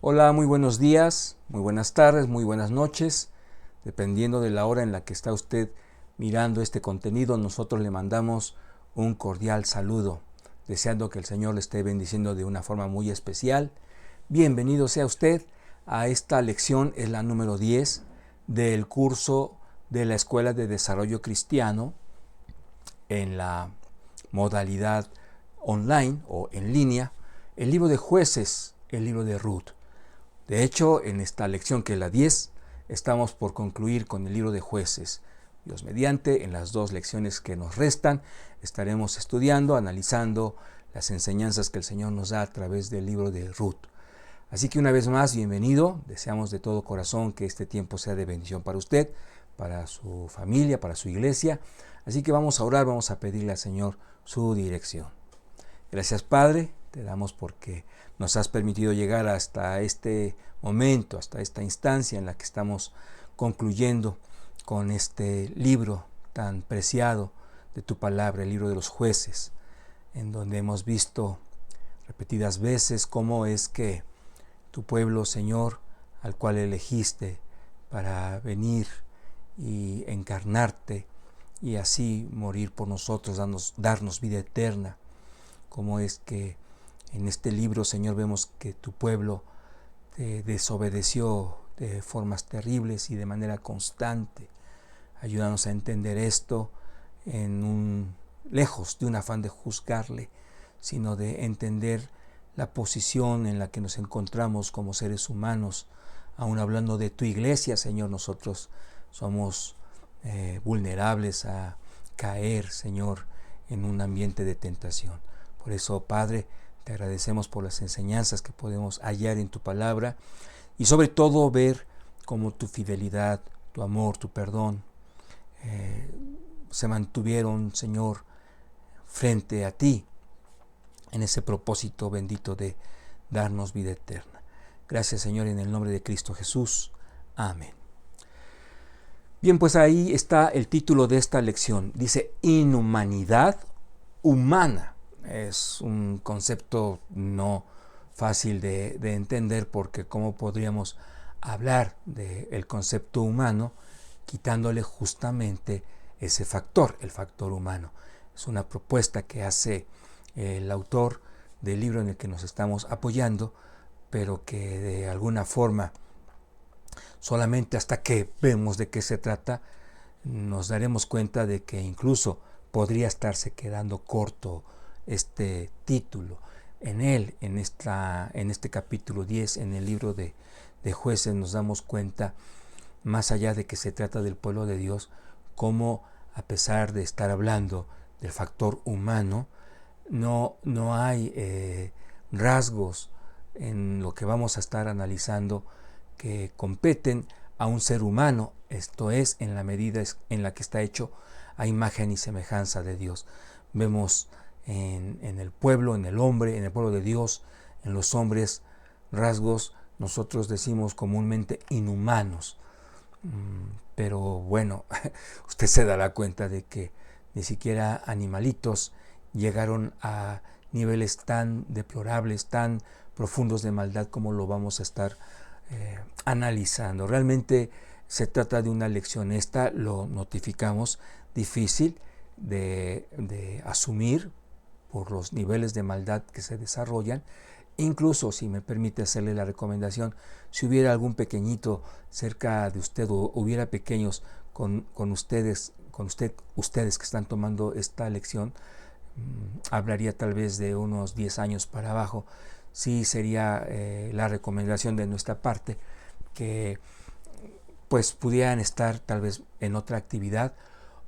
Hola, muy buenos días, muy buenas tardes, muy buenas noches. Dependiendo de la hora en la que está usted mirando este contenido, nosotros le mandamos un cordial saludo, deseando que el Señor le esté bendiciendo de una forma muy especial. Bienvenido sea usted a esta lección, es la número 10 del curso de la Escuela de Desarrollo Cristiano en la modalidad online o en línea, el libro de Jueces, el libro de Ruth. De hecho, en esta lección, que es la 10, estamos por concluir con el libro de Jueces. Dios mediante, en las 2 lecciones que nos restan, estaremos estudiando, analizando las enseñanzas que el Señor nos da a través del libro de Ruth. Así que una vez más, bienvenido. Deseamos de todo corazón que este tiempo sea de bendición para usted, para su familia, para su iglesia. Así que vamos a orar, vamos a pedirle al Señor su dirección. Gracias, Padre, te damos porque nos has permitido llegar hasta este momento, hasta esta instancia en la que estamos concluyendo con este libro tan preciado de tu palabra, el libro de los Jueces, en donde hemos visto repetidas veces cómo es que tu pueblo, Señor, al cual elegiste para venir y encarnarte y así morir por nosotros, darnos vida eterna, cómo es que en este libro, Señor, vemos que tu pueblo te desobedeció de formas terribles y de manera constante. Ayúdanos a entender esto lejos de un afán de juzgarle, sino de entender la posición en la que nos encontramos como seres humanos. Aún hablando de tu iglesia, Señor, nosotros somos vulnerables a caer, Señor, en un ambiente de tentación. Por eso, Padre, te agradecemos por las enseñanzas que podemos hallar en tu palabra y sobre todo ver cómo tu fidelidad, tu amor, tu perdón se mantuvieron, Señor, frente a ti en ese propósito bendito de darnos vida eterna. Gracias, Señor, en el nombre de Cristo Jesús. Amén. Bien, pues ahí está el título de esta lección. Dice inhumanidad humana. Es un concepto no fácil de entender, porque cómo podríamos hablar del concepto humano quitándole justamente ese factor, el factor humano. Es una propuesta que hace el autor del libro en el que nos estamos apoyando, pero que de alguna forma solamente hasta que vemos de qué se trata nos daremos cuenta de que incluso podría estarse quedando corto este título. En él, en este capítulo 10, en el libro de Jueces, nos damos cuenta, más allá de que se trata del pueblo de Dios, cómo a pesar de estar hablando del factor humano, no hay rasgos en lo que vamos a estar analizando que competen a un ser humano, esto es, en la medida en la que está hecho a imagen y semejanza de Dios. Vemos en el pueblo, en el hombre, en el pueblo de Dios, en los hombres, rasgos, nosotros decimos comúnmente inhumanos. Pero bueno, usted se dará cuenta de que ni siquiera animalitos llegaron a niveles tan deplorables, tan profundos de maldad como lo vamos a estar analizando. Realmente se trata de una lección, esta lo notificamos, difícil de asumir por los niveles de maldad que se desarrollan. Incluso, si me permite hacerle la recomendación, si hubiera algún pequeñito cerca de usted o hubiera pequeños con ustedes que están tomando esta lección, hablaría tal vez de unos 10 años para abajo, sí sería la recomendación de nuestra parte que pues pudieran estar tal vez en otra actividad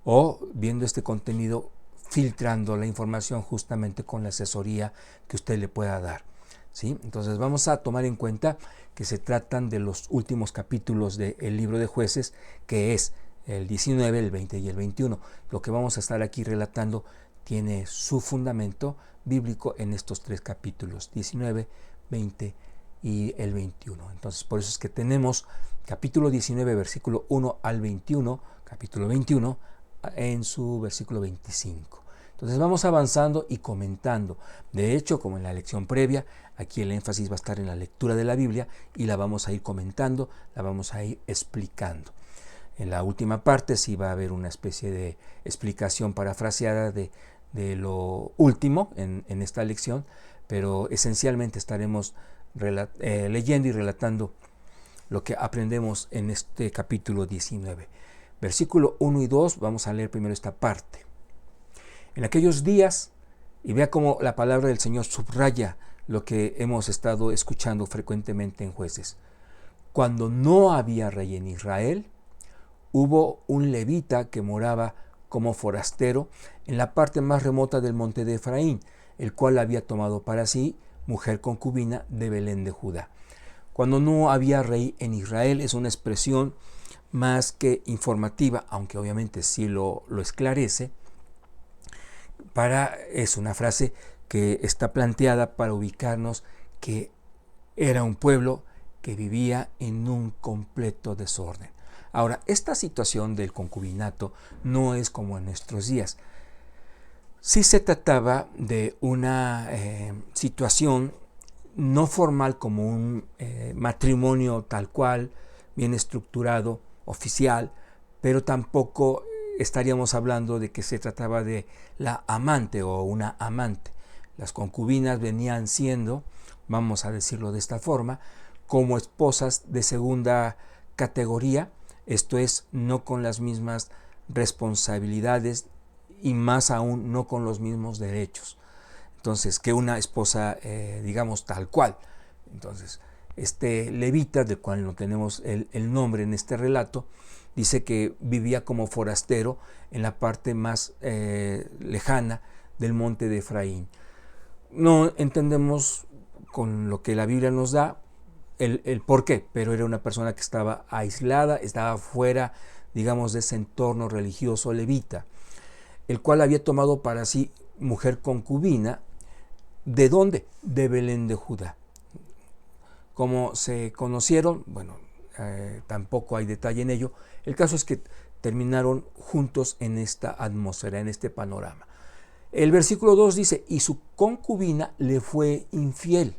o viendo este contenido, filtrando la información justamente con la asesoría que usted le pueda dar, ¿sí? Entonces vamos a tomar en cuenta que se tratan de los últimos capítulos del libro de Jueces, que es el 19, el 20 y el 21. Lo que vamos a estar aquí relatando tiene su fundamento bíblico en estos 3 capítulos, 19, 20 y el 21. Entonces, por eso es que tenemos capítulo 19, versículo 1 al 21, capítulo 21, en su versículo 25. Entonces vamos avanzando y comentando. De hecho, como en la lección previa, aquí el énfasis va a estar en la lectura de la Biblia y la vamos a ir comentando, la vamos a ir explicando. En la última parte sí va a haber una especie de explicación parafraseada de lo último en esta lección, pero esencialmente estaremos leyendo y relatando lo que aprendemos en este capítulo 19. Versículo 1 y 2, vamos a leer primero esta parte. En aquellos días, y vea cómo la palabra del Señor subraya lo que hemos estado escuchando frecuentemente en Jueces. Cuando no había rey en Israel, hubo un levita que moraba como forastero en la parte más remota del monte de Efraín, el cual había tomado para sí mujer concubina de Belén de Judá. Cuando no había rey en Israel es una expresión más que informativa, aunque obviamente sí lo esclarece. Es una frase que está planteada para ubicarnos que era un pueblo que vivía en un completo desorden. Ahora, esta situación del concubinato no es como en nuestros días. Sí se trataba de una situación no formal como un matrimonio tal cual, bien estructurado, oficial, pero tampoco estaríamos hablando de que se trataba de la amante o una amante. Las concubinas venían siendo, vamos a decirlo de esta forma, como esposas de segunda categoría, esto es, no con las mismas responsabilidades y más aún no con los mismos derechos. Entonces, que una esposa, digamos, tal cual. Entonces, este levita, del cual no tenemos el nombre en este relato, dice que vivía como forastero en la parte más lejana del monte de Efraín. No entendemos con lo que la Biblia nos da el por qué, pero era una persona que estaba aislada, estaba fuera, digamos, de ese entorno religioso levita, el cual había tomado para sí mujer concubina. ¿De dónde? De Belén de Judá. ¿Cómo se conocieron? Bueno, tampoco hay detalle en ello. El caso es que terminaron juntos en esta atmósfera, en este panorama. El versículo 2 dice, y su concubina le fue infiel.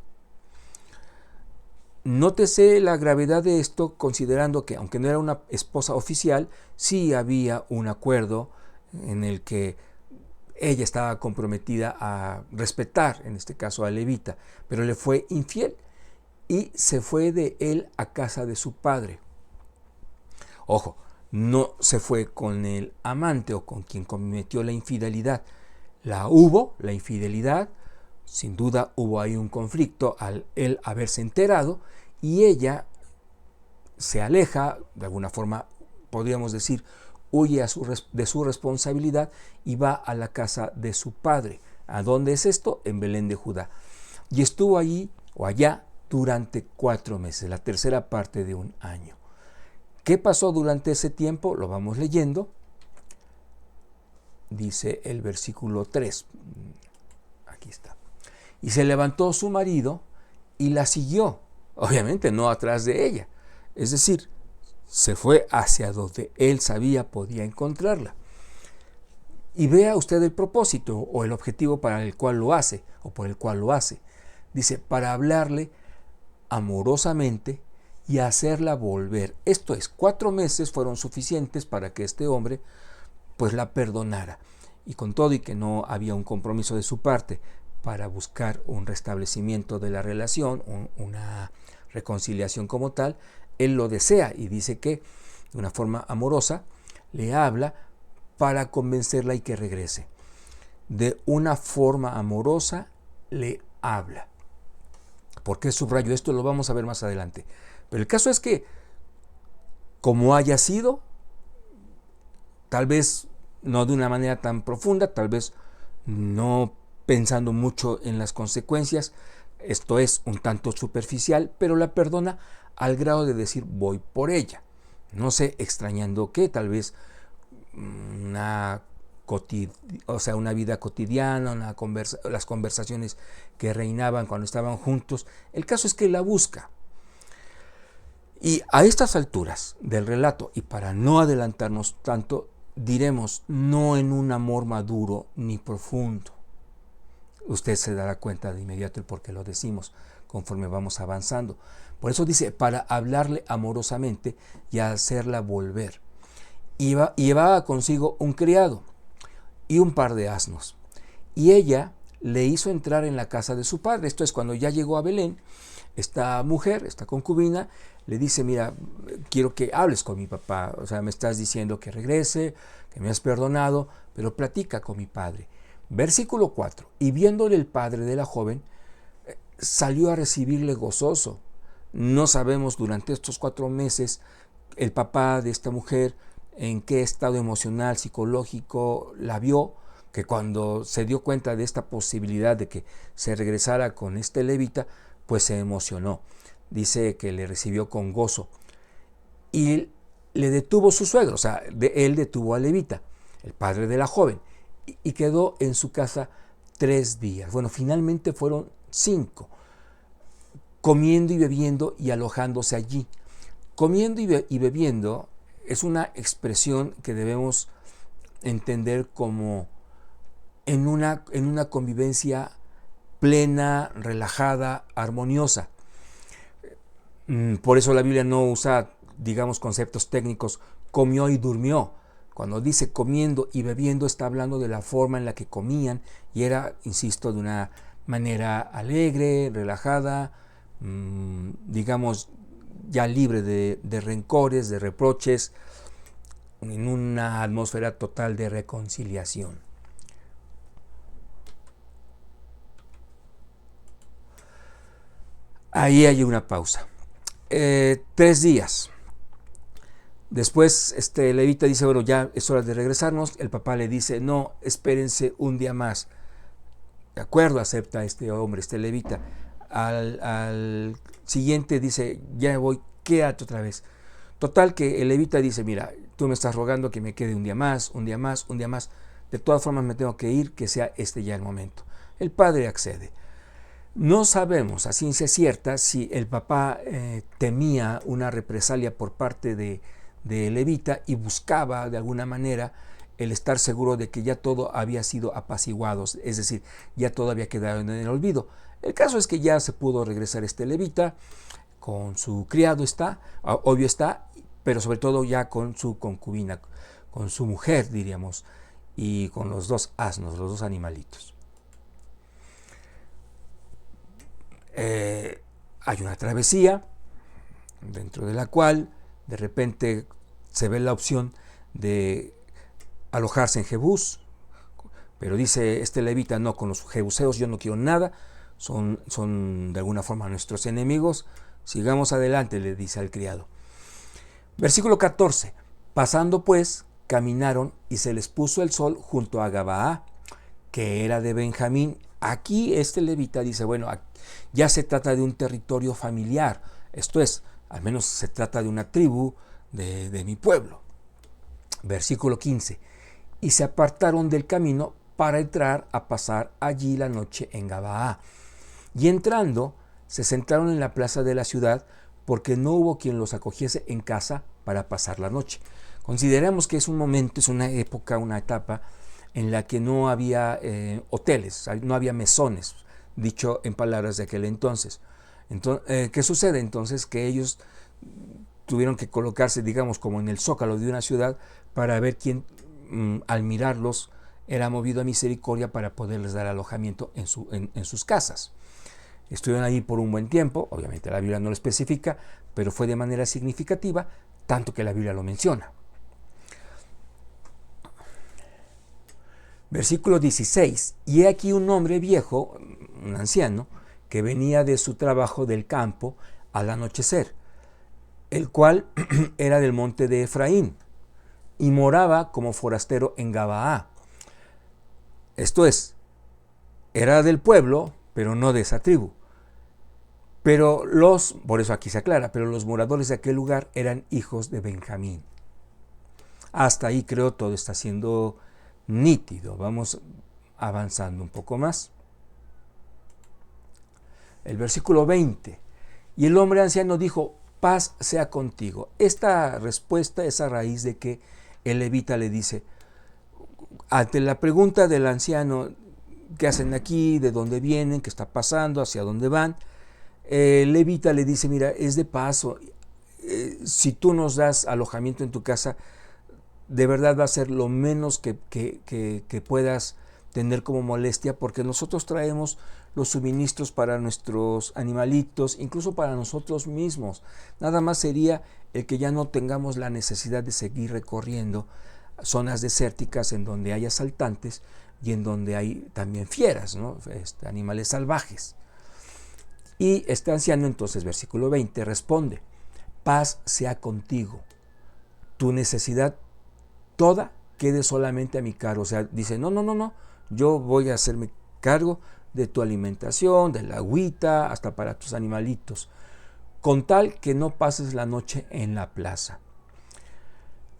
Nótese la gravedad de esto, considerando que, aunque no era una esposa oficial, sí había un acuerdo en el que ella estaba comprometida a respetar, en este caso a levita, pero le fue infiel y se fue de él a casa de su padre. Ojo, no se fue con el amante o con quien cometió la infidelidad. La infidelidad, sin duda hubo ahí un conflicto al él haberse enterado y ella se aleja, de alguna forma podríamos decir, huye de su responsabilidad y va a la casa de su padre. ¿A dónde es esto? En Belén de Judá. Y estuvo allí o allá durante 4 meses, la tercera parte de un año. ¿Qué pasó durante ese tiempo? Lo vamos leyendo. Dice el versículo 3. Aquí está. Y se levantó su marido y la siguió. Obviamente no atrás de ella. Es decir, se fue hacia donde él sabía podía encontrarla. Y vea usted el propósito o el objetivo para el cual lo hace o por el cual lo hace. Dice, para hablarle amorosamente y hacerla volver. Esto es, 4 meses fueron suficientes para que este hombre pues la perdonara. Y con todo y que no había un compromiso de su parte para buscar un restablecimiento de la relación, una reconciliación como tal, él lo desea y dice que de una forma amorosa le habla para convencerla y que regrese. De una forma amorosa le habla. ¿Por qué subrayo esto? Lo vamos a ver más adelante. Pero el caso es que, como haya sido, tal vez no de una manera tan profunda, tal vez no pensando mucho en las consecuencias, esto es un tanto superficial, pero la perdona al grado de decir voy por ella. No sé, extrañando que tal vez una vida cotidiana, las conversaciones que reinaban cuando estaban juntos. El caso es que la busca. Y a estas alturas del relato, y para no adelantarnos tanto, diremos, no en un amor maduro ni profundo. Usted se dará cuenta de inmediato el por qué lo decimos conforme vamos avanzando. Por eso dice, para hablarle amorosamente y hacerla volver. Y llevaba consigo un criado y un par de asnos. Y ella le hizo entrar en la casa de su padre. Esto es, cuando ya llegó a Belén, esta mujer, esta concubina, le dice, mira, quiero que hables con mi papá. O sea, me estás diciendo que regrese, que me has perdonado, pero platica con mi padre. Versículo 4. Y viéndole el padre de la joven, salió a recibirle gozoso. No sabemos durante estos 4 meses el papá de esta mujer en qué estado emocional, psicológico la vio, que cuando se dio cuenta de esta posibilidad de que se regresara con este levita, pues se emocionó. Dice que le recibió con gozo y le detuvo su suegro, o sea, él detuvo al levita, el padre de la joven, y quedó en su casa 3 días. Bueno, finalmente fueron 5, comiendo y bebiendo y alojándose allí. Comiendo y bebiendo es una expresión que debemos entender como en una convivencia plena, relajada, armoniosa. Por eso la Biblia no usa, digamos, conceptos técnicos, comió y durmió. Cuando dice comiendo y bebiendo, está hablando de la forma en la que comían y era, insisto, de una manera alegre, relajada, digamos, ya libre de rencores, de reproches, en una atmósfera total de reconciliación. Ahí hay una pausa. 3 días. Después este levita dice, bueno, ya es hora de regresarnos. El papá le dice, no, espérense un día más. De acuerdo, acepta este hombre, este levita. Al siguiente dice, ya me voy, quédate otra vez. Total que el levita dice, mira, tú me estás rogando que me quede un día más, un día más, un día más. De todas formas me tengo que ir, que sea este ya el momento. El padre accede. No sabemos a ciencia cierta si el papá temía una represalia por parte de levita y buscaba de alguna manera el estar seguro de que ya todo había sido apaciguado, es decir, ya todo había quedado en el olvido. El caso es que ya se pudo regresar este levita, con su criado está, obvio está, pero sobre todo ya con su concubina, con su mujer, diríamos, y con los 2 asnos, los 2 animalitos. Hay una travesía dentro de la cual de repente se ve la opción de alojarse en Jebús, pero dice este levita, no, con los jebuseos yo no quiero nada, son de alguna forma nuestros enemigos, sigamos adelante, le dice al criado. Versículo 14, pasando pues, caminaron y se les puso el sol junto a Gabaá, que era de Benjamín. Aquí este levita dice, bueno, ya se trata de un territorio familiar, esto es, al menos se trata de una tribu de mi pueblo. Versículo 15, y se apartaron del camino para entrar a pasar allí la noche en Gabaá. Y entrando, se sentaron en la plaza de la ciudad, porque no hubo quien los acogiese en casa para pasar la noche. Consideremos que es un momento, es una época, una etapa en la que no había hoteles, no había mesones, dicho en palabras de aquel entonces. ¿Qué sucede? Entonces que ellos tuvieron que colocarse, digamos, como en el zócalo de una ciudad para ver quién, al mirarlos, era movido a misericordia para poderles dar alojamiento en sus casas. Estuvieron ahí por un buen tiempo, obviamente la Biblia no lo especifica, pero fue de manera significativa, tanto que la Biblia lo menciona. Versículo 16, y he aquí un hombre viejo, un anciano, que venía de su trabajo del campo al anochecer, el cual era del monte de Efraín, y moraba como forastero en Gabaá. Esto es, era del pueblo, pero no de esa tribu. Por eso aquí se aclara, pero los moradores de aquel lugar eran hijos de Benjamín. Hasta ahí creo todo está siendo nítido. Vamos avanzando un poco más. El versículo 20. Y el hombre anciano dijo, paz sea contigo. Esta respuesta es a raíz de que el levita le dice, ante la pregunta del anciano, ¿qué hacen aquí? ¿De dónde vienen? ¿Qué está pasando? ¿Hacia dónde van? El levita le dice, mira, es de paso, si tú nos das alojamiento en tu casa, de verdad va a ser lo menos que puedas tener como molestia, porque nosotros traemos los suministros para nuestros animalitos, incluso para nosotros mismos. Nada más sería el que ya no tengamos la necesidad de seguir recorriendo zonas desérticas en donde hay asaltantes y en donde hay también fieras, ¿no? Animales salvajes. Y este anciano entonces, versículo 20, responde, paz sea contigo, tu necesidad toda quede solamente a mi cargo. O sea, dice, no, yo voy a hacerme cargo de tu alimentación, de la agüita, hasta para tus animalitos, con tal que no pases la noche en la plaza.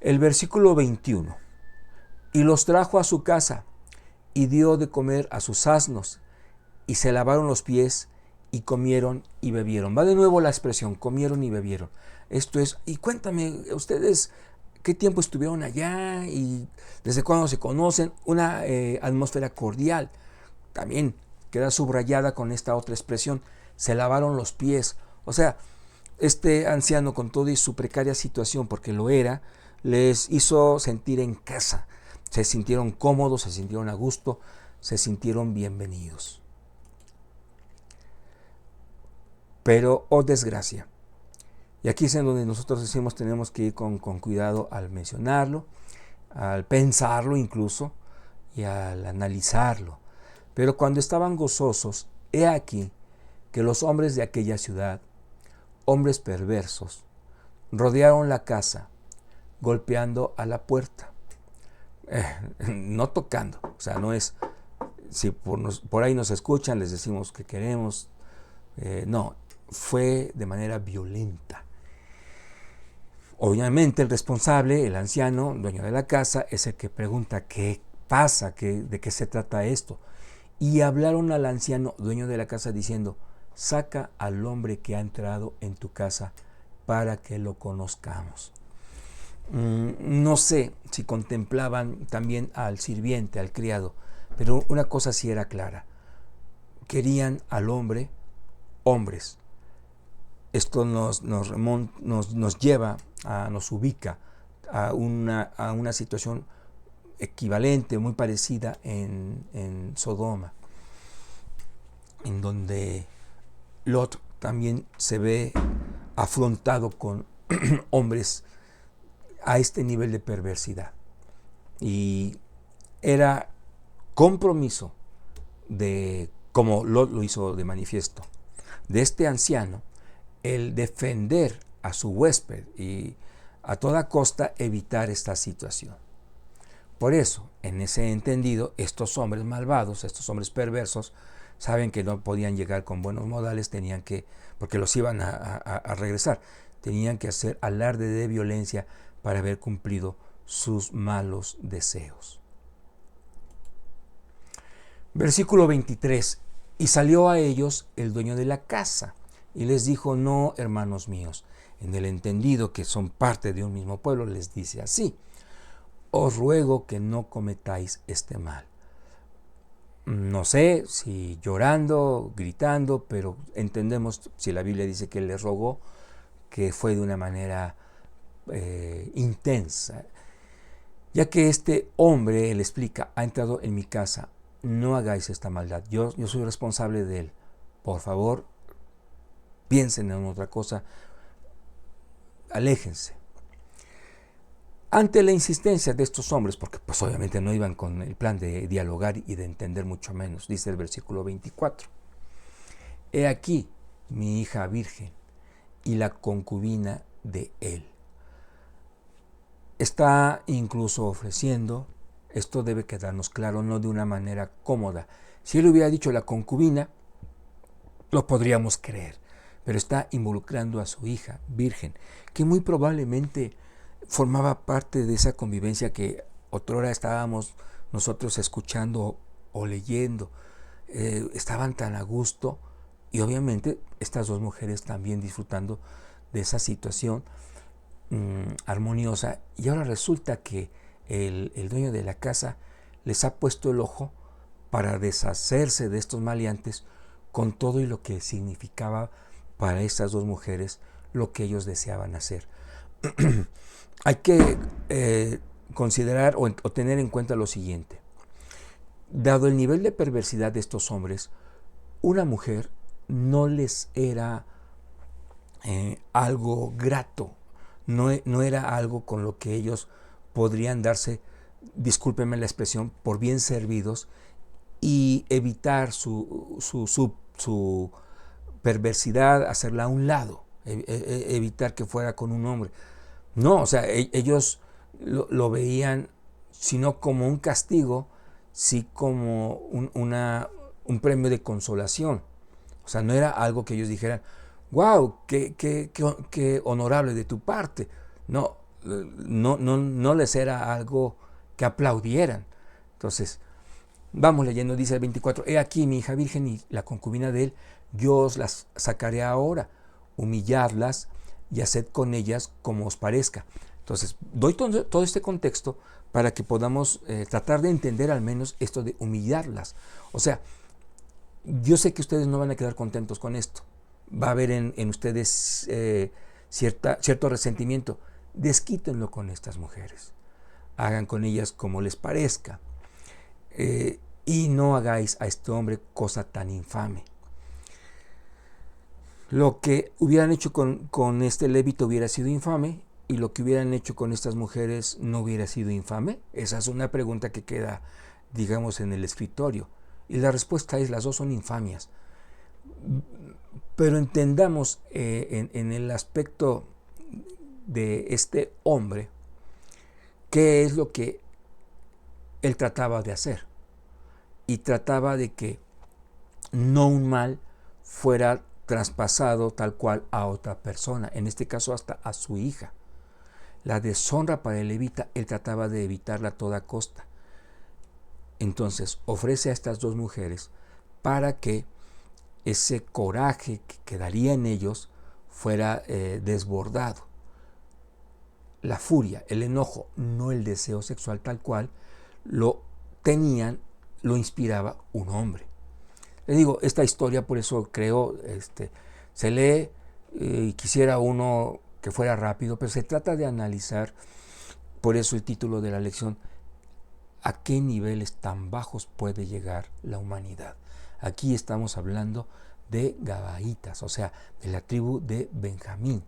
El versículo 21, y los trajo a su casa, y dio de comer a sus asnos, y se lavaron los pies, y comieron y bebieron. Va de nuevo la expresión, comieron y bebieron. Esto es, y cuéntame, ustedes, ¿qué tiempo estuvieron allá? ¿Y desde cuándo se conocen? Una atmósfera cordial. También queda subrayada con esta otra expresión, se lavaron los pies. O sea, este anciano, con toda su precaria situación, porque lo era, les hizo sentir en casa. Se sintieron cómodos, se sintieron a gusto, se sintieron bienvenidos. Pero, oh desgracia, y aquí es en donde nosotros decimos tenemos que ir con cuidado al mencionarlo, al pensarlo incluso, y al analizarlo. Pero cuando estaban gozosos, he aquí que los hombres de aquella ciudad, hombres perversos, rodearon la casa, golpeando a la puerta. No tocando, o sea, no es, si por ahí nos escuchan, les decimos que queremos, no, fue de manera violenta. Obviamente el responsable, el anciano, dueño de la casa, es el que pregunta qué pasa, de qué se trata esto. Y hablaron al anciano, dueño de la casa, diciendo, saca al hombre que ha entrado en tu casa para que lo conozcamos. No sé si contemplaban también al sirviente, al criado, pero una cosa sí era clara. Querían al hombre, hombres. Esto nos lleva, nos ubica a una situación equivalente, muy parecida en Sodoma, en donde Lot también se ve afrontado con hombres a este nivel de perversidad. Y era compromiso de, como Lot lo hizo de manifiesto, de este anciano, el defender a su huésped y a toda costa evitar esta situación. Por eso, en ese entendido, estos hombres malvados, estos hombres perversos, saben que no podían llegar con buenos modales, tenían que, porque los iban a regresar, tenían que hacer alarde de violencia para haber cumplido sus malos deseos. Versículo 23, y salió a ellos el dueño de la casa, y les dijo, no, hermanos míos, en el entendido que son parte de un mismo pueblo, les dice así, os ruego que no cometáis este mal. No sé si llorando, gritando, pero entendemos, si la Biblia dice que les rogó, que fue de una manera intensa, ya que este hombre, él explica, ha entrado en mi casa, no hagáis esta maldad, yo soy responsable de él, por favor, piensen en otra cosa, aléjense. Ante la insistencia de estos hombres, porque pues obviamente no iban con el plan de dialogar y de entender mucho menos, dice el versículo 24, he aquí mi hija virgen y la concubina de él. Está incluso ofreciendo, esto debe quedarnos claro, no de una manera cómoda. Si él hubiera dicho la concubina, lo podríamos creer, pero está involucrando a su hija virgen, que muy probablemente formaba parte de esa convivencia que otrora estábamos nosotros escuchando o leyendo. Estaban tan a gusto y obviamente estas dos mujeres también disfrutando de esa situación. armoniosa, y ahora resulta que el dueño de la casa les ha puesto el ojo para deshacerse de estos maleantes con todo y lo que significaba para estas dos mujeres lo que ellos deseaban hacer. Hay que considerar o tener en cuenta lo siguiente. Dado el nivel de perversidad de estos hombres, una mujer no les era algo grato, no era algo con lo que ellos podrían darse, discúlpenme la expresión, por bien servidos y evitar su perversidad, hacerla a un lado, evitar que fuera con un hombre. No, o sea, ellos lo veían, sino como un castigo, sí como un premio de consolación. O sea, no era algo que ellos dijeran, wow, qué honorable de tu parte. No les era algo que aplaudieran. Entonces, vamos leyendo, dice el 24, he aquí mi hija virgen y la concubina de él, yo os las sacaré ahora, humilladlas y haced con ellas como os parezca. Entonces, doy todo este contexto para que podamos tratar de entender al menos esto de humillarlas. O sea, yo sé que ustedes no van a quedar contentos con esto. Va a haber en ustedes cierto resentimiento. Desquítenlo con estas mujeres. Hagan con ellas como les parezca. Y no hagáis a este hombre cosa tan infame. Lo que hubieran hecho con este levita hubiera sido infame, y lo que hubieran hecho con estas mujeres no hubiera sido infame. Esa es una pregunta que queda, digamos, en el escritorio. Y la respuesta es: las dos son infamias. Pero entendamos en el aspecto de este hombre, qué es lo que él trataba de hacer. Y trataba de que no un mal fuera traspasado tal cual a otra persona, en este caso hasta a su hija. La deshonra para el levita, él trataba de evitarla a toda costa. Entonces ofrece a estas dos mujeres para que ese coraje que quedaría en ellos fuera desbordado. La furia, el enojo, no el deseo sexual tal cual, lo inspiraba un hombre. Le digo, esta historia, por eso creo, se lee y quisiera uno que fuera rápido, pero se trata de analizar, por eso el título de la lección, a qué niveles tan bajos puede llegar la humanidad. Aquí estamos hablando de Gabaítas, o sea, de la tribu de Benjamín.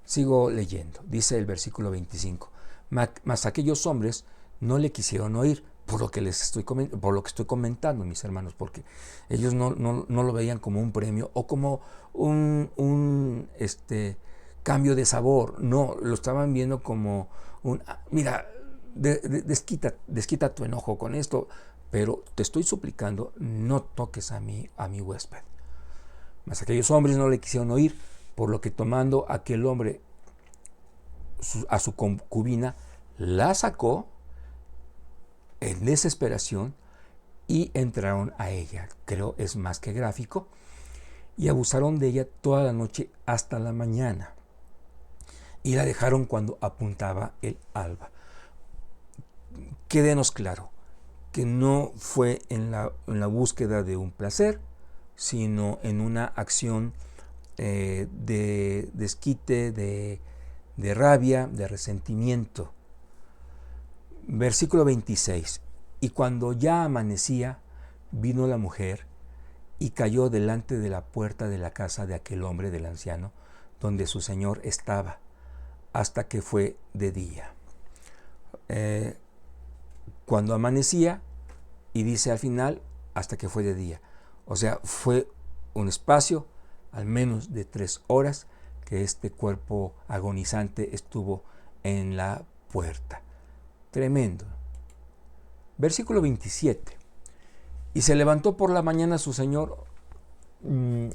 Sigo leyendo, dice el versículo 25, mas aquellos hombres no le quisieron oír, por lo que estoy comentando, mis hermanos, porque ellos no lo veían como un premio o como un cambio de sabor. No, lo estaban viendo como mira, desquita tu enojo con esto, pero te estoy suplicando, no toques a mi huésped. Mas aquellos hombres no le quisieron oír, por lo que tomando aquel hombre a su concubina, la sacó en desesperación y entraron a ella. Creo es más que gráfico. Y abusaron de ella toda la noche hasta la mañana. Y la dejaron cuando apuntaba el alba. Quédenos claro que no fue en la búsqueda de un placer, sino en una acción de desquite, de rabia, de resentimiento. Versículo 26. Y cuando ya amanecía, vino la mujer y cayó delante de la puerta de la casa de aquel hombre, del anciano, donde su señor estaba, hasta que fue de día. Cuando amanecía, y dice al final, hasta que fue de día. O sea, fue un espacio al menos de 3 horas que este cuerpo agonizante estuvo en la puerta. Tremendo. Versículo 27. Y se levantó por la mañana su señor,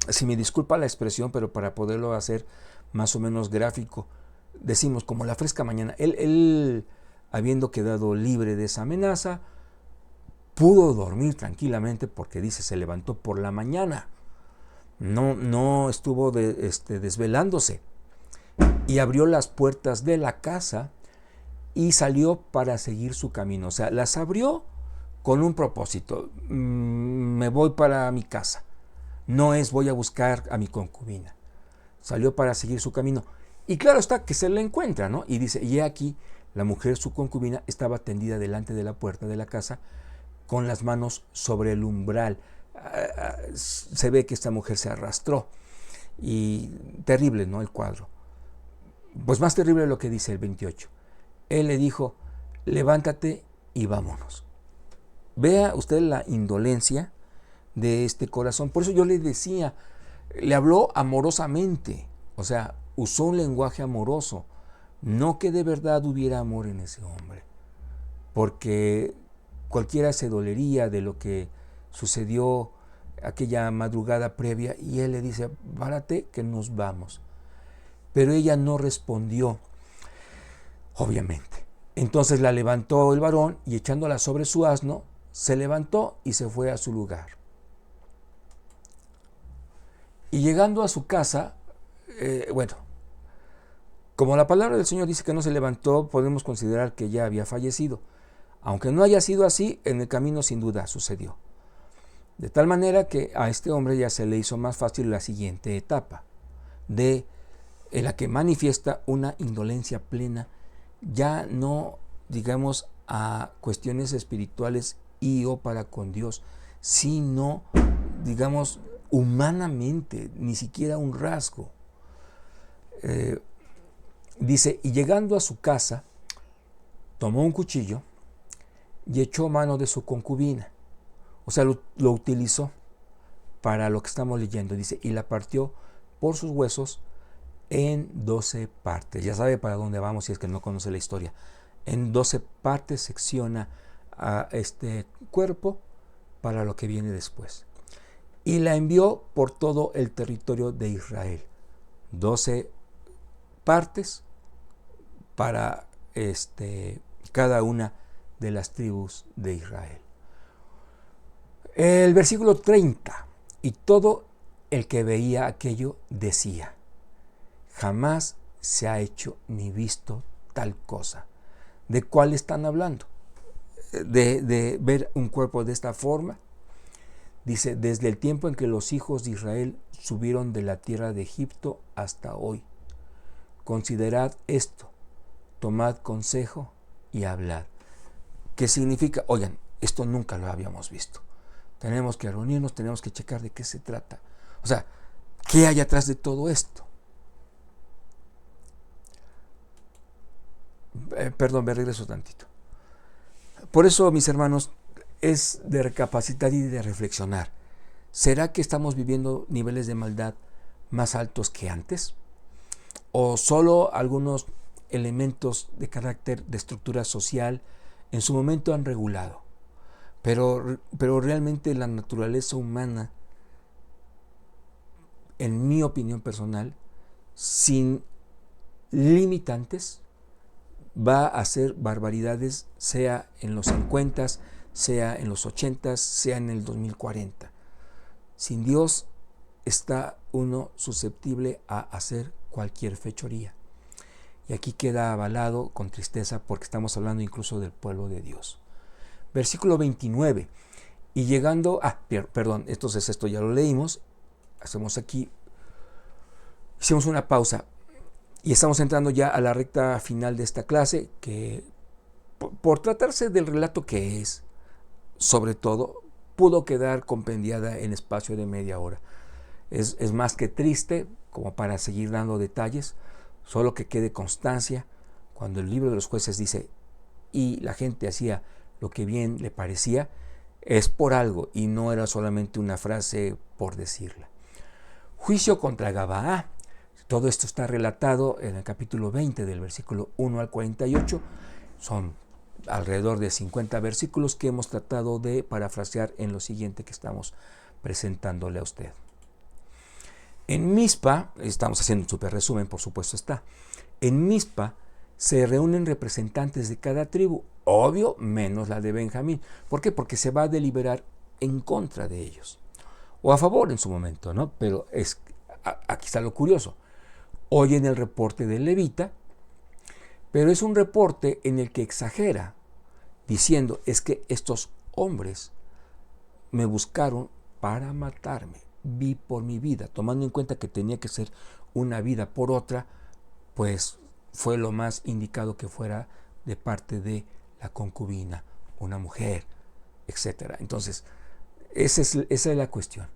si me disculpa la expresión, pero para poderlo hacer más o menos gráfico, decimos como la fresca mañana. Él habiendo quedado libre de esa amenaza, pudo dormir tranquilamente, porque dice, se levantó por la mañana. No estuvo desvelándose. y abrió las puertas de la casa y salió para seguir su camino. O sea, las abrió con un propósito. Me voy para mi casa. No es voy a buscar a mi concubina. Salió para seguir su camino. Y claro está que se la encuentra, ¿no? Y dice, y aquí la mujer, su concubina, estaba tendida delante de la puerta de la casa con las manos sobre el umbral. Se ve que esta mujer se arrastró. Y terrible, ¿no? El cuadro. Pues más terrible lo que dice el 28. Él le dijo, levántate y vámonos. Vea usted la indolencia de este corazón. Por eso yo le decía, le habló amorosamente, o sea, usó un lenguaje amoroso, no que de verdad hubiera amor en ese hombre, porque cualquiera se dolería de lo que sucedió aquella madrugada previa, y él le dice, párate que nos vamos. Pero ella no respondió, obviamente. Entonces la levantó el varón y echándola sobre su asno, se levantó y se fue a su lugar. Y llegando a su casa, como la palabra del Señor dice que no se levantó, podemos considerar que ya había fallecido. Aunque no haya sido así, en el camino sin duda sucedió. De tal manera que a este hombre ya se le hizo más fácil la siguiente etapa, en la que manifiesta una indolencia plena, ya no, digamos, a cuestiones espirituales y o para con Dios, sino, digamos, humanamente, ni siquiera un rasgo. Dice, y llegando a su casa, tomó un cuchillo y echó mano de su concubina. O sea, lo utilizó para lo que estamos leyendo. Dice, y la partió por sus huesos en 12 partes. Ya sabe para dónde vamos si es que no conoce la historia. En 12 partes secciona a este cuerpo para lo que viene después. Y la envió por todo el territorio de Israel. 12 partes para cada una de las tribus de Israel. El versículo 30. Y todo el que veía aquello decía, jamás se ha hecho ni visto tal cosa. ¿De cuál están hablando? De ver un cuerpo de esta forma. Dice, desde el tiempo en que los hijos de Israel subieron de la tierra de Egipto hasta hoy. Considerad esto, tomad consejo y hablad. ¿Qué significa? Oigan, esto nunca lo habíamos visto. Tenemos que reunirnos, tenemos que checar de qué se trata. O sea, ¿qué hay atrás de todo esto? Perdón, me regreso tantito. Por eso, mis hermanos, es de recapacitar y de reflexionar. ¿Será que estamos viviendo niveles de maldad más altos que antes? ¿O solo algunos elementos de carácter de estructura social en su momento han regulado? Pero realmente la naturaleza humana, en mi opinión personal, sin limitantes, va a hacer barbaridades, sea en los 50, sea en los 80, sea en el 2040. Sin Dios está uno susceptible a hacer cualquier fechoría. Y aquí queda avalado con tristeza porque estamos hablando incluso del pueblo de Dios. Versículo 29. Y llegando, perdón, entonces esto ya lo leímos. Hacemos aquí, hicimos una pausa. Y estamos entrando ya a la recta final de esta clase, que por tratarse del relato que es, sobre todo, pudo quedar compendiada en espacio de media hora. Es más que triste, como para seguir dando detalles, solo que quede constancia cuando el libro de los jueces dice, y la gente hacía lo que bien le parecía, es por algo y no era solamente una frase por decirla. Juicio contra Gabaá. Todo esto está relatado en el capítulo 20 del versículo 1 al 48. Son alrededor de 50 versículos que hemos tratado de parafrasear en lo siguiente que estamos presentándole a usted. En Mizpa, estamos haciendo un súper resumen, por supuesto está. En Mizpa se reúnen representantes de cada tribu, obvio, menos la de Benjamín. ¿Por qué? Porque se va a deliberar en contra de ellos. O a favor en su momento, ¿no? Pero aquí está lo curioso. oyen el reporte del levita, pero es un reporte en el que exagera, diciendo, es que estos hombres me buscaron para matarme, vi por mi vida, tomando en cuenta que tenía que ser una vida por otra, pues fue lo más indicado que fuera de parte de la concubina, una mujer, etc. Entonces, esa es la cuestión,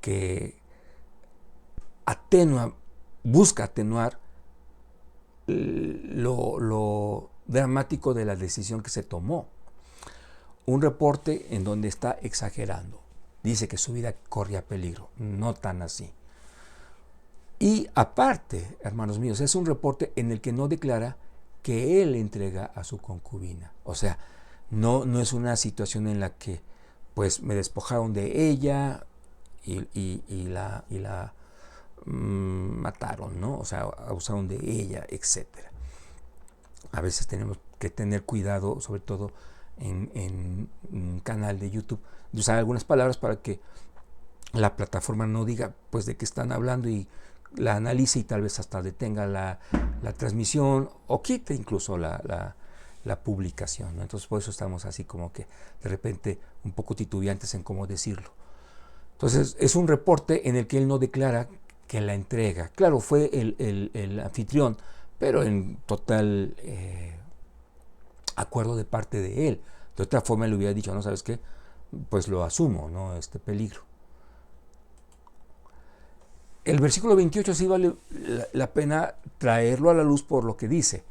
que busca atenuar lo dramático de la decisión que se tomó. Un reporte en donde está exagerando. Dice que su vida corría peligro, no tan así. Y aparte, hermanos míos, es un reporte en el que no declara que él entrega a su concubina. O sea, no es una situación en la que pues me despojaron de ella y la mataron, ¿no? O sea, abusaron de ella, etc. A veces tenemos que tener cuidado, sobre todo en un canal de YouTube, de usar algunas palabras para que la plataforma no diga pues de qué están hablando y la analice y tal vez hasta detenga la transmisión o quite incluso la publicación, ¿no? Entonces por eso estamos así como que de repente un poco titubeantes en cómo decirlo. Entonces es un reporte en el que él no declara que la entrega. Claro, fue el anfitrión, pero en total acuerdo de parte de él. De otra forma le hubiera dicho, no, ¿sabes qué? Pues lo asumo, ¿no? Este peligro. El versículo 28 sí vale la pena traerlo a la luz por lo que dice.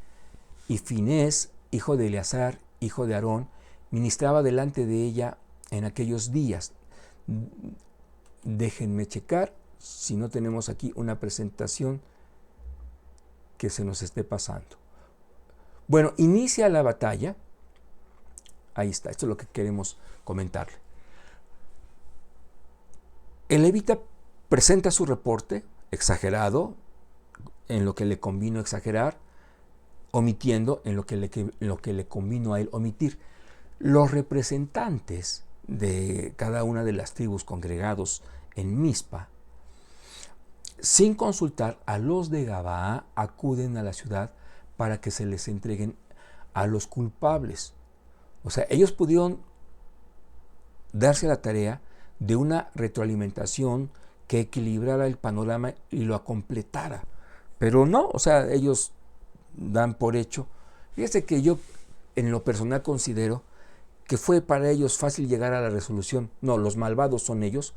Y Finés, hijo de Eleazar, hijo de Aarón, ministraba delante de ella en aquellos días. Déjenme checar si no tenemos aquí una presentación que se nos esté pasando. Bueno, inicia la batalla. Ahí está, esto es lo que queremos comentarle. El levita presenta su reporte, exagerado, en lo que le convino exagerar, omitiendo en lo que le convino a él omitir. Los representantes de cada una de las tribus congregados en Mizpa, sin consultar a los de Gabaa, acuden a la ciudad para que se les entreguen a los culpables. O sea, ellos pudieron darse la tarea de una retroalimentación que equilibrara el panorama y lo completara. Pero no, o sea, ellos dan por hecho. Fíjese que yo en lo personal considero que fue para ellos fácil llegar a la resolución. No, los malvados son ellos,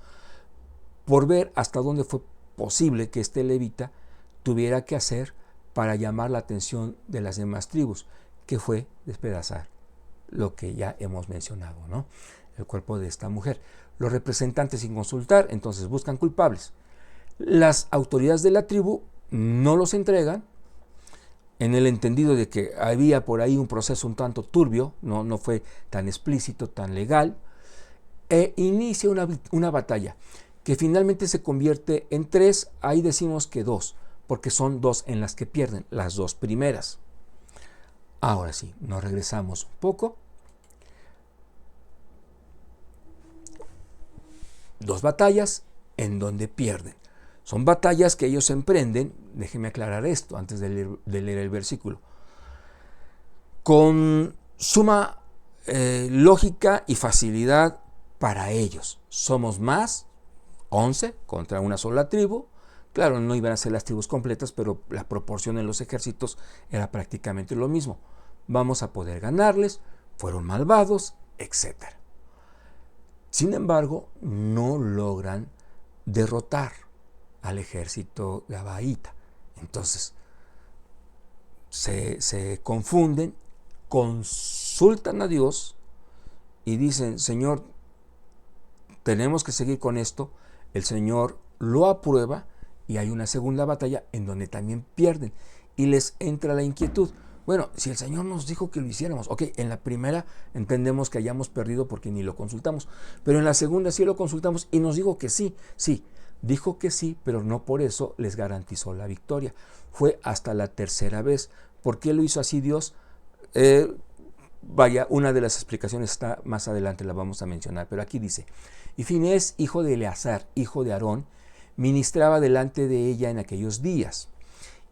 por ver hasta dónde fue posible que este levita tuviera que hacer para llamar la atención de las demás tribus, que fue despedazar lo que ya hemos mencionado, ¿no? El cuerpo de esta mujer. Los representantes, sin consultar, entonces buscan culpables. Las autoridades de la tribu no los entregan, en el entendido de que había por ahí un proceso un tanto turbio, no fue tan explícito, tan legal, e inicia una batalla que finalmente se convierte en 3, ahí decimos que 2, porque son 2 en las que pierden, las 2 primeras. Ahora sí, nos regresamos un poco. 2 batallas en donde pierden. Son batallas que ellos emprenden, déjenme aclarar esto antes de leer el versículo, con suma lógica y facilidad para ellos. Somos más, 11 contra una sola tribu. Claro, no iban a ser las tribus completas, pero la proporción en los ejércitos era prácticamente lo mismo. Vamos a poder ganarles, fueron malvados, etc. Sin embargo, no logran derrotar al ejército gabaíta. Entonces, se confunden, consultan a Dios y dicen, Señor, tenemos que seguir con esto. El Señor lo aprueba y hay una segunda batalla en donde también pierden y les entra la inquietud. Bueno, si el Señor nos dijo que lo hiciéramos, ok, en la primera entendemos que hayamos perdido porque ni lo consultamos, pero en la segunda sí lo consultamos y nos dijo que sí, dijo que sí, pero no por eso les garantizó la victoria. Fue hasta la tercera vez. ¿Por qué lo hizo así Dios? Una de las explicaciones está más adelante, la vamos a mencionar, pero aquí dice, y Finés, hijo de Eleazar, hijo de Aarón, ministraba delante de ella en aquellos días.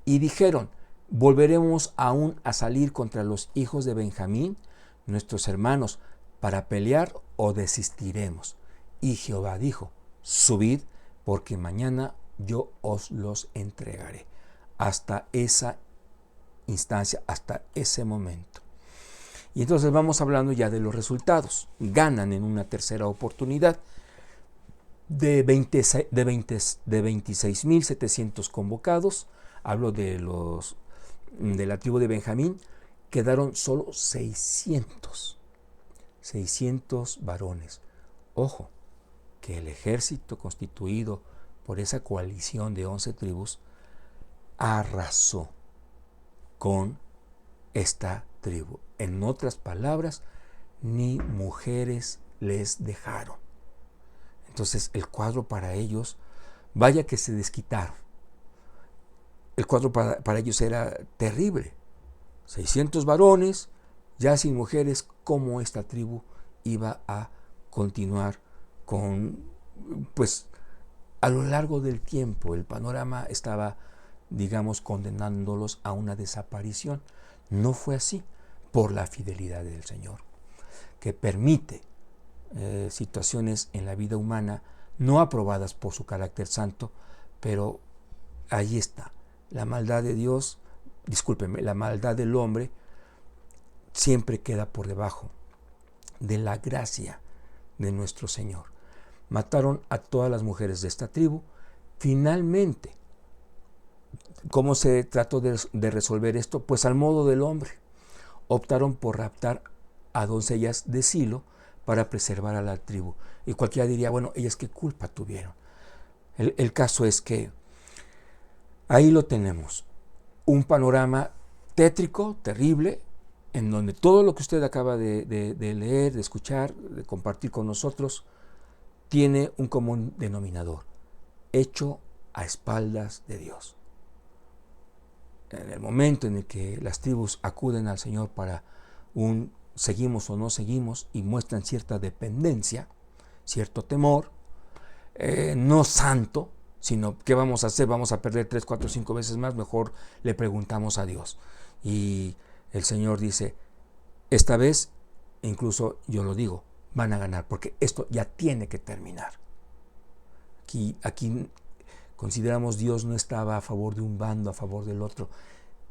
Y dijeron, ¿volveremos aún a salir contra los hijos de Benjamín, nuestros hermanos, para pelear o desistiremos? Y Jehová dijo, subid, porque mañana yo os los entregaré. Hasta esa instancia, hasta ese momento. Y entonces vamos hablando ya de los resultados. Ganan en una tercera oportunidad. De 26.700 convocados, hablo de la tribu de Benjamín, quedaron solo 600 varones. Ojo, que el ejército constituido por esa coalición de 11 tribus arrasó con esta tribu. En otras palabras, ni mujeres les dejaron. Entonces el cuadro para ellos, vaya que se desquitaron. El cuadro para ellos era terrible. 600 varones, ya sin mujeres. ¿Cómo esta tribu iba a continuar con, pues, a lo largo del tiempo? El panorama estaba, digamos, condenándolos a una desaparición. No fue así, por la fidelidad del Señor, que permite situaciones en la vida humana no aprobadas por su carácter santo, pero ahí está. La maldad de Dios, discúlpeme, la maldad del hombre siempre queda por debajo de la gracia de nuestro Señor. Mataron a todas las mujeres de esta tribu. Finalmente, ¿cómo se trató de resolver esto? Pues al modo del hombre. Optaron por raptar a doncellas de Silo para preservar a la tribu. Y cualquiera diría, bueno, ellas qué culpa tuvieron. El caso es que ahí lo tenemos. Un panorama tétrico, terrible, en donde todo lo que usted acaba de leer, de escuchar, de compartir con nosotros, tiene un común denominador, hecho a espaldas de Dios. En el momento en el que las tribus acuden al Señor para un seguimos o no seguimos y muestran cierta dependencia, cierto temor, no santo, sino ¿qué vamos a hacer? Vamos a perder 3, 4, 5 veces más, mejor le preguntamos a Dios. Y el Señor dice, esta vez, incluso yo lo digo, van a ganar, porque esto ya tiene que terminar. Aquí consideramos Dios no estaba a favor de un bando, a favor del otro,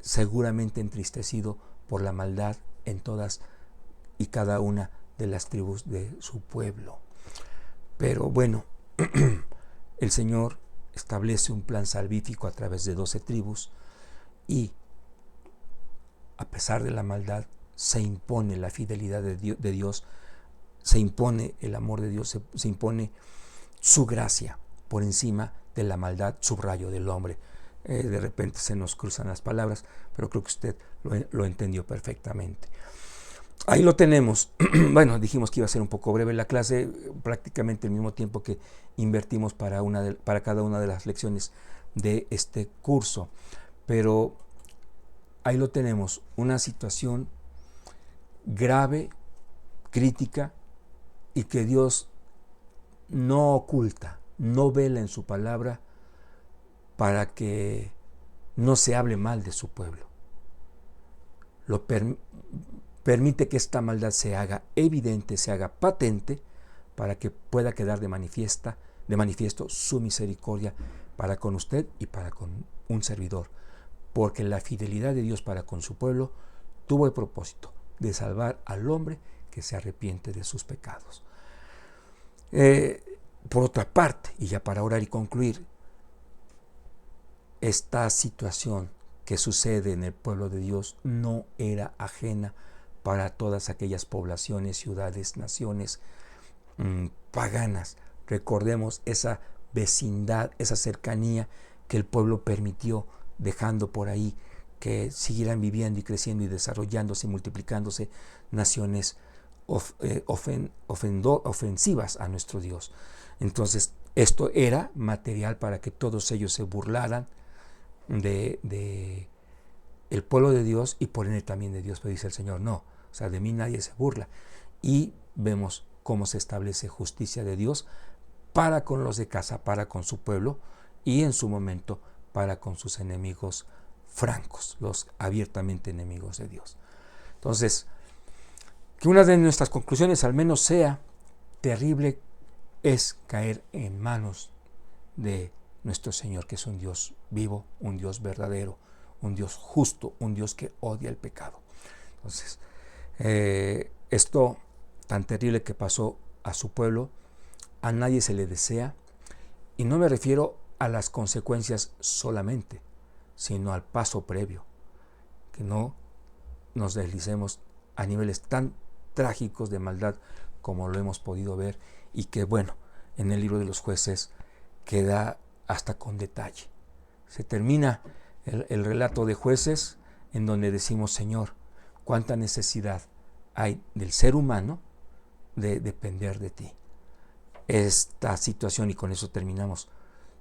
seguramente entristecido por la maldad en todas y cada una de las tribus de su pueblo. Pero bueno, el Señor establece un plan salvífico a través de 12 tribus y a pesar de la maldad se impone la fidelidad de Dios, se impone el amor de Dios, se impone su gracia por encima de la maldad, subrayo del hombre. De repente se nos cruzan las palabras, pero creo que usted lo entendió perfectamente. Ahí lo tenemos. Bueno, dijimos que iba a ser un poco breve la clase, prácticamente el mismo tiempo que invertimos para cada una de las lecciones de este curso. Pero ahí lo tenemos, una situación grave, crítica, y que Dios no oculta, no vela en su palabra para que no se hable mal de su pueblo. Permite que esta maldad se haga evidente, se haga patente, para que pueda quedar de manifiesto su misericordia para con usted y para con un servidor. Porque la fidelidad de Dios para con su pueblo tuvo el propósito de salvar al hombre que se arrepiente de sus pecados. Por otra parte, y ya para orar y concluir, esta situación que sucede en el pueblo de Dios no era ajena para todas aquellas poblaciones, ciudades, naciones paganas. Recordemos esa vecindad, esa cercanía que el pueblo permitió, dejando por ahí que siguieran viviendo y creciendo y desarrollándose y multiplicándose naciones ofensivas a nuestro Dios. Entonces, esto era material para que todos ellos se burlaran de el pueblo de Dios y por ende también de Dios. Pero dice el Señor, no, o sea, de mí nadie se burla. Y vemos cómo se establece justicia de Dios para con los de casa, para con su pueblo y en su momento para con sus enemigos francos, los abiertamente enemigos de Dios. Entonces, que una de nuestras conclusiones al menos sea: terrible es caer en manos de nuestro Señor, que es un Dios vivo, un Dios verdadero, un Dios justo, un Dios que odia el pecado. Entonces, esto tan terrible que pasó a su pueblo, a nadie se le desea, y no me refiero a las consecuencias solamente, sino al paso previo, que no nos deslicemos a niveles tan trágicos de maldad como lo hemos podido ver, y que, bueno, en el libro de los Jueces queda hasta con detalle. Se termina el relato de Jueces en donde decimos: Señor, cuánta necesidad hay del ser humano de depender de ti. Esta situación, y con eso terminamos,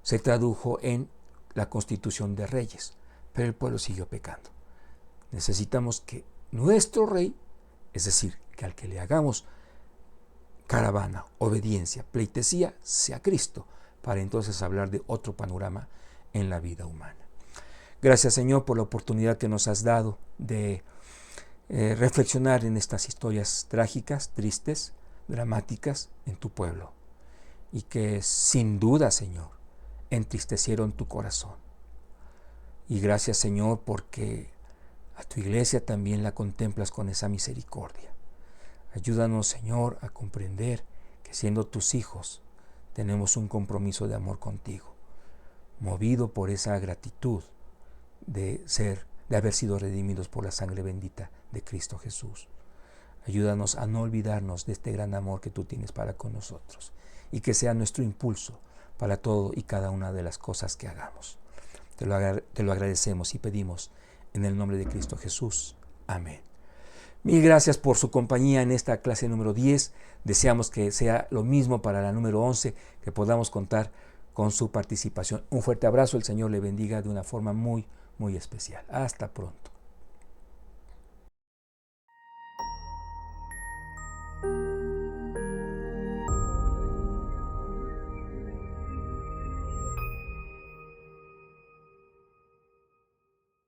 se tradujo en la constitución de reyes, pero el pueblo siguió pecando. Necesitamos que nuestro rey, es decir, que al que le hagamos caravana, obediencia, pleitesía, sea Cristo, para entonces hablar de otro panorama en la vida humana. Gracias, Señor, por la oportunidad que nos has dado de reflexionar en estas historias trágicas, tristes, dramáticas en tu pueblo, y que sin duda, Señor, entristecieron tu corazón. Y gracias, Señor, porque a tu iglesia también la contemplas con esa misericordia. Ayúdanos, Señor, a comprender que siendo tus hijos tenemos un compromiso de amor contigo, movido por esa gratitud de haber sido redimidos por la sangre bendita de Cristo Jesús. Ayúdanos a no olvidarnos de este gran amor que tú tienes para con nosotros, y que sea nuestro impulso para todo y cada una de las cosas que hagamos. Te lo agradecemos y pedimos en el nombre de Cristo Jesús. Amén. Mil gracias por su compañía en esta clase número 10. Deseamos que sea lo mismo para la número 11, que podamos contar con su participación. Un fuerte abrazo. El Señor le bendiga de una forma muy, muy especial. Hasta pronto.